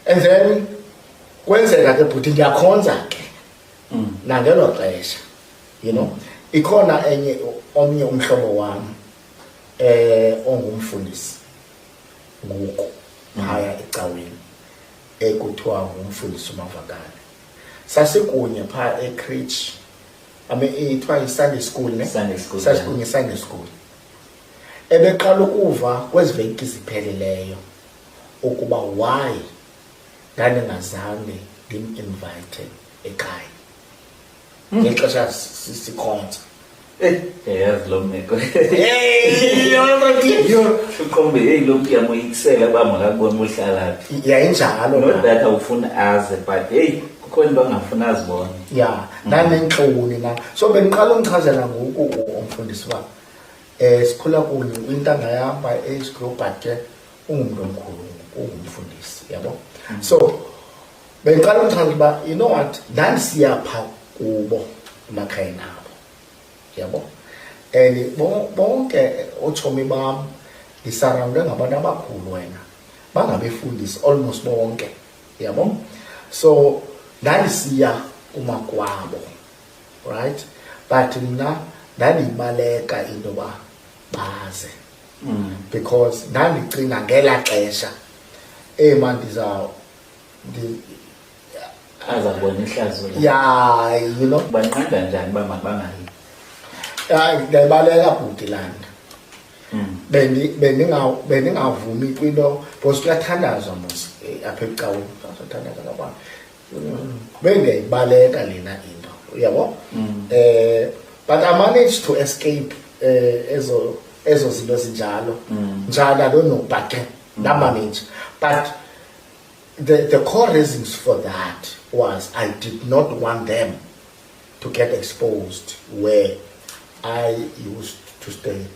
And then kwenzeka ke bhuti ndiyakhonza ke nangelo xesha, you know, ikhona omnye umhlobo wam ongumfundisi ngoku phaya ecaweni ekuthiwa ngumfundisi uMavakane. Sasikunye phaa eCreech, ithiwa yi-Sunday school, ne? Sasikunye Sunday school. Ebeqala ukuva kwezi veki zipheleleyo ukuba why ndandingazange ndim-invite ekhaya ngexesha sikhonza. Yazi lo meko. Uqombe lo mntu yamoyikisela uba makakubona uhlala phi. Yayinjalo. Not that awufuna aze, but kukho into angafuna azibone. Yeah, nanentloni na. So bendiqala umchazela ngoku umfundisi uba sikhula kunye kwintanga yam by-age group, but ke ungumntu omkhulu, ungumfundisi, yabo. So bendiqala umchazela uba you know what, ndandisiya phaa kubo emakhayeni abo, yabo. And bonke otshomi bam ndisarawundwe ngabantu abakhulu wena, bangabefundisi almost bonke, yabo. So ndandisiya kumakwabo, right? But mna ndandiyibaleka into yoba baze, because ndandicinga ngela xesha man azabona ihlazo. Yeah, you know, banqanda njani uba mabangayi? Ndayibaleka bhuti landa. Bendingavumi kwinto because kuyathandazwa mos apha ecaweni, kuyathandaza kabantu. Bendiyayibaleka lena into, yabo. But I managed to escape ezo zinto zinjalo. Njalo, I don't know, but ndamanage. But the core reasons for that was I did not want them to get exposed where I used to stay.